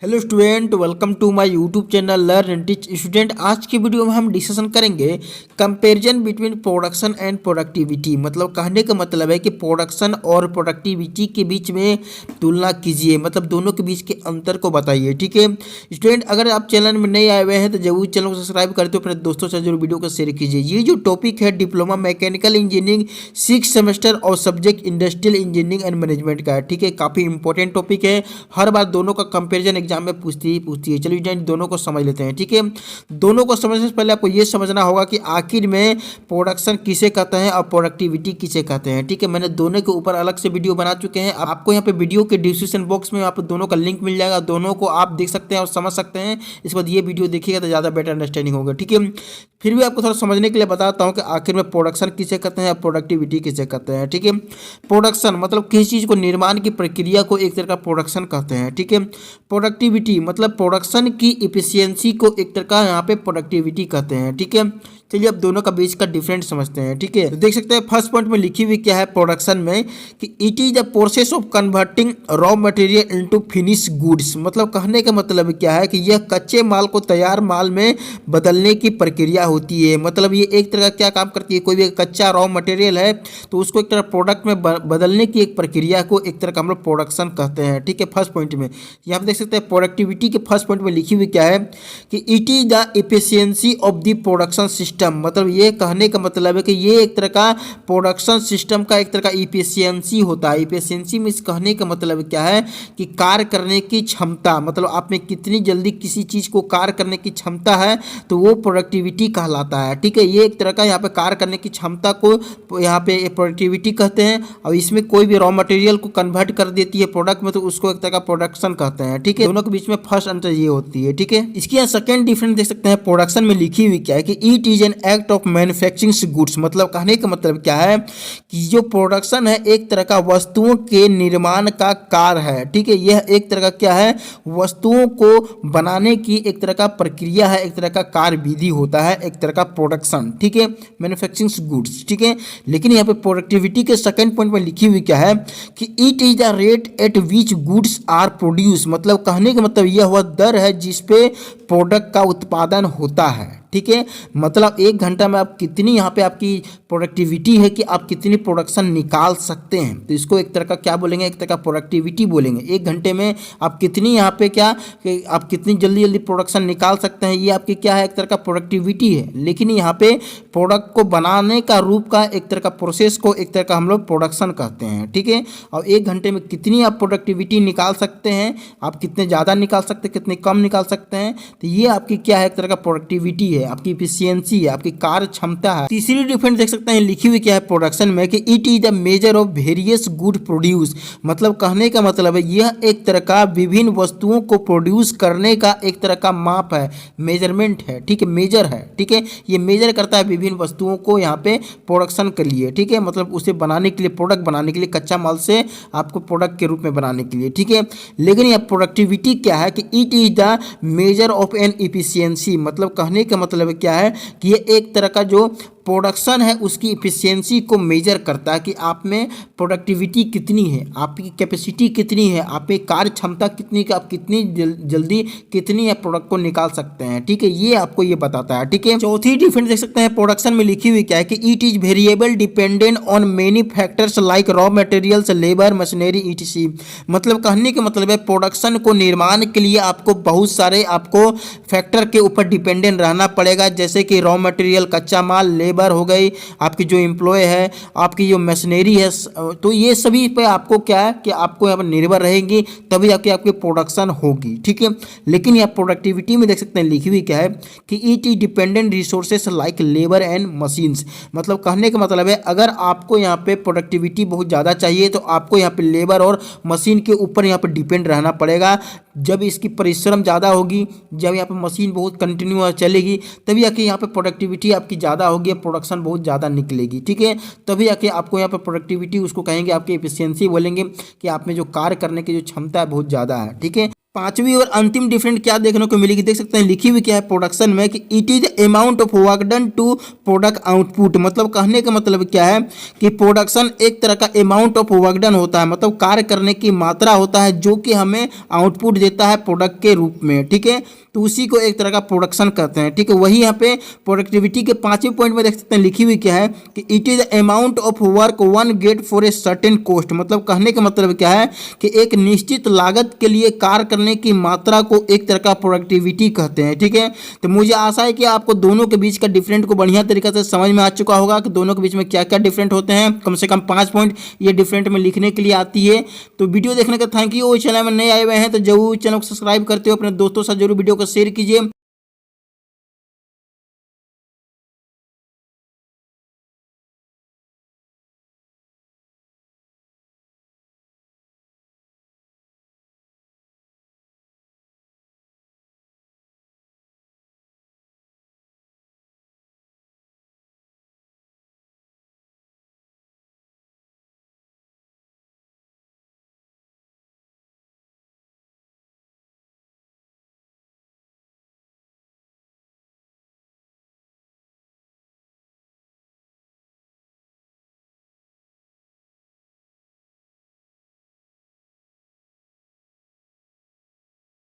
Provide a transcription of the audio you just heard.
Hello student, welcome to my YouTube channel learn and teach student. आज की video में हम डिस्कशन करेंगे comparison between production and productivity. मतलब कहने का मतलब है कि प्रोडक्शन और प्रोडक्टिविटी के बीच में तुलना कीजिए, मतलब दोनों के बीच के अंतर को बताइए। ठीक है स्टूडेंट, अगर आप चैनल में नए आए हुए हैं तो जरूर चैनल को सब्सक्राइब करते हो, अपने दोस्तों से जरूर वीडियो को शेयर कीजिए। ये जो टॉपिक है डिप्लोमा मैकेनिकल इंजीनियरिंग 6 सेमेस्टर और subject industrial engineering and management का है। ठीक है, काफ़ी इंपॉर्टेंट टॉपिक है, हर बार दोनों का कंपेरिजन एग्जाम में पूछती है। चलिए दोनों को समझ लेते हैं। ठीक है, दोनों को समझने से पहले आपको यह समझना होगा कि आखिर में प्रोडक्शन किसे कहते हैं और प्रोडक्टिविटी किसे कहते हैं। ठीक है, मैंने दोनों के ऊपर अलग से वीडियो बना चुके हैं, आपको यहाँ पे वीडियो के डिस्क्रिप्शन बॉक्स में आप दोनों का लिंक मिल जाएगा, दोनों को आप देख सकते हैं और समझ सकते हैं। इसके बाद ये वीडियो देखिएगा तो ज़्यादा बेटर अंडरस्टैंडिंग होगा। ठीक है, फिर भी आपको थोड़ा समझने के लिए बताता हूँ कि आखिर में प्रोडक्शन किसे कहते हैं और प्रोडक्टिविटी किसे कहते हैं। ठीक है, प्रोडक्शन मतलब किसी चीज़ को निर्माण की प्रक्रिया को एक तरह का प्रोडक्शन कहते हैं। ठीक है, प्रोडक्टिविटी मतलब प्रोडक्शन की इफिशियंसी को एक तरह का यहाँ पे प्रोडक्टिविटी कहते हैं। ठीक है, चलिए अब दोनों का बीच का डिफरेंट समझते हैं। ठीक है, तो देख सकते हैं फर्स्ट पॉइंट में लिखी हुई क्या है प्रोडक्शन में कि it is the process of converting raw material into finish goods. मतलब कहने का मतलब क्या है कि यह कच्चे माल को तैयार माल में बदलने की प्रक्रिया होती है। मतलब ये एक तरह का क्या काम करती है, कोई भी कच्चा रॉ मटेरियल है तो उसको एक तरह प्रोडक्ट में बदलने की एक प्रक्रिया को एक तरह का हम लोग प्रोडक्शन कहते हैं। ठीक है, फर्स्ट पॉइंट में यहाँ पे देख सकते हैं प्रोडक्टिविटी के फर्स्ट पॉइंट में लिखी हुई क्या है कि it is the efficiency of the production system. मतलब ये कहने का मतलब है कि ये एक तरह का प्रोडक्शन सिस्टम का एक तरह का इफिशिएंसी होता है। इफिशिएंसी में कहने का मतलब क्या है कि कार्य करने की क्षमता, मतलब आप में कितनी जल्दी किसी चीज़ को कार्य करने की क्षमता है तो वो प्रोडक्टिविटी कहलाता है। ठीक है, ये एक तरह का यहाँ पे कार्य करने की क्षमता को यहाँ पे प्रोडक्टिविटी कहते हैं, और इसमें कोई भी रॉ मटेरियल को कन्वर्ट कर देती है प्रोडक्ट में तो उसको एक तरह का प्रोडक्शन कहते हैं। ठीक है, दोनों के बीच में फर्स्ट अंतर ये होती है। ठीक है, इसके यहाँ सेकंड डिफरेंस देख सकते हैं प्रोडक्शन में लिखी हुई क्या है कि it is an act of manufacturing goods. मतलब कहने का मतलब क्या है कि जो प्रोडक्शन है एक तरह का वस्तुओं के निर्माण का कार्य है। ठीक है, यह एक तरह का क्या है, वस्तुओं को बनाने की एक तरह का प्रक्रिया है, एक तरह का कार्य विधि होता है, एक तरह का प्रोडक्शन। ठीक है, मैन्युफैक्चरिंग गुड्स। ठीक है, लेकिन यहाँ पे प्रोडक्टिविटी के सेकंड पॉइंट में लिखी हुई क्या है कि it is the rate at which goods are produce. मतलब कहने का मतलब यह वह दर है जिस पे प्रोडक्ट का उत्पादन होता है। ठीक है, मतलब एक घंटा में आप कितनी यहाँ पे आपकी प्रोडक्टिविटी है कि आप कितनी प्रोडक्शन निकाल सकते हैं, तो इसको एक तरह का क्या बोलेंगे, एक तरह का प्रोडक्टिविटी बोलेंगे। एक घंटे में आप कितनी यहाँ पे क्या कि आप कितनी जल्दी जल्दी प्रोडक्शन निकाल सकते हैं, ये आपकी क्या है, एक तरह का प्रोडक्टिविटी है। लेकिन यहाँ पे प्रोडक्ट को बनाने का रूप का एक तरह का प्रोसेस को एक तरह का हम लोग प्रोडक्शन कहते हैं। ठीक है, और एक घंटे में कितनी आप प्रोडक्टिविटी निकाल सकते हैं, आप कितने ज़्यादा निकाल सकते हैं, कितने कम निकाल सकते हैं, तो ये आपकी क्या है, एक तरह का प्रोडक्टिविटी है, आपकी इफिशियंसी है, आपकी कार्य क्षमता है। तीसरी डिफरेंस देख सकते हैं लिखी हुई क्या है प्रोडक्शन में कि it is the measure of various good produce. मतलब कहने का मतलब है यह एक तरह का विभिन्न वस्तुओं को प्रोड्यूस करने का एक तरह का माप है, मेजरमेंट है। ठीक है, मेजर है। ठीक है, ये मेजर करता है विभिन्न वस्तुओं को यहाँ पे प्रोडक्शन के लिए। ठीक है, मतलब उसे बनाने के लिए, प्रोडक्ट बनाने के लिए, कच्चा माल से आपको प्रोडक्ट के रूप में बनाने के लिए। ठीक है, लेकिन यह प्रोडक्टिविटी क्या है कि it is the measure of an efficiency. मतलब कहने का मतलब क्या है कि ये एक तरह का जो प्रोडक्शन है उसकी इफिशियंसी को मेजर करता है कि आप में प्रोडक्टिविटी कितनी है, आपकी कैपेसिटी कितनी है, आप में कार्य क्षमता कितनी का, आप कितनी जल्दी कितनी है प्रोडक्ट को निकाल सकते हैं। ठीक है, ये आपको ये बताता है। ठीक है, चौथी डिफरेंस देख सकते हैं प्रोडक्शन में लिखी हुई क्या है कि it is variable dependent on many factors like raw materials, labour, machinery, etc. मतलब कहने का मतलब है प्रोडक्शन को निर्माण के लिए आपको बहुत सारे आपको फैक्टर के ऊपर डिपेंडेंट रहना पड़ेगा, जैसे कि रॉ मटेरियल, कच्चा माल, लेबर हो गई, आपकी जो एम्प्लॉय है, आपकी जो मशीनरी है, तो ये सभी पे आपको क्या है कि आपको यहाँ पर निर्भर रहेंगी, तभी आपकी प्रोडक्शन होगी। ठीक है, लेकिन यहाँ प्रोडक्टिविटी में देख सकते हैं लिखी हुई क्या है कि it is dependent resources like labour and machines. मतलब कहने का मतलब है अगर आपको यहाँ पे प्रोडक्टिविटी बहुत ज़्यादा चाहिए तो आपको यहाँ पे लेबर और मशीन के ऊपर यहाँ पे डिपेंड रहना पड़ेगा। जब इसकी परिश्रम ज़्यादा होगी, जब यहाँ पे मशीन बहुत कंटिन्यू चलेगी, तभी आके यहाँ पे प्रोडक्टिविटी आपकी ज़्यादा होगी, प्रोडक्शन बहुत ज़्यादा निकलेगी। ठीक है, तभी आके आपको यहाँ पे प्रोडक्टिविटी उसको कहेंगे, आपकी एफिशिएंसी बोलेंगे कि आप में जो कार्य करने की जो क्षमता है बहुत ज़्यादा है। ठीक है, पांचवी और अंतिम डिफरेंट क्या देखने को मिलेगी, देख सकते हैं लिखी हुई क्या है प्रोडक्शन में कि it is amount of work done to product output. मतलब कहने का मतलब क्या है कि प्रोडक्शन एक तरह का अमाउंट ऑफ वर्क डन होता है, मतलब कार्य करने की मात्रा होता है जो कि हमें आउटपुट देता है प्रोडक्ट के रूप में, ठीक है। तो उसी को एक तरह का प्रोडक्शन कहते हैं, ठीक है। वही यहाँ पे प्रोडक्टिविटी के पांचवें पॉइंट में देख सकते हैं लिखी हुई क्या है कि it is amount of work one get for a certain cost. मतलब कहने का मतलब क्या है कि एक निश्चित लागत के लिए कार्य करने की मात्रा को एक तरह का प्रोडक्टिविटी कहते हैं, ठीक है। तो मुझे आशा है कि आपको दोनों के बीच का डिफरेंट को बढ़िया तरीके से समझ में आ चुका होगा कि दोनों के बीच में क्या क्या डिफरेंट होते हैं। कम से कम 5 पॉइंट ये डिफरेंट में लिखने के लिए आती है। तो वीडियो देखने का थैंक यू। चैनल में नए आए हुए हैं तो जरूर चैनल को सब्सक्राइब करते हो, अपने दोस्तों से जरूर वीडियो को शेयर कीजिए।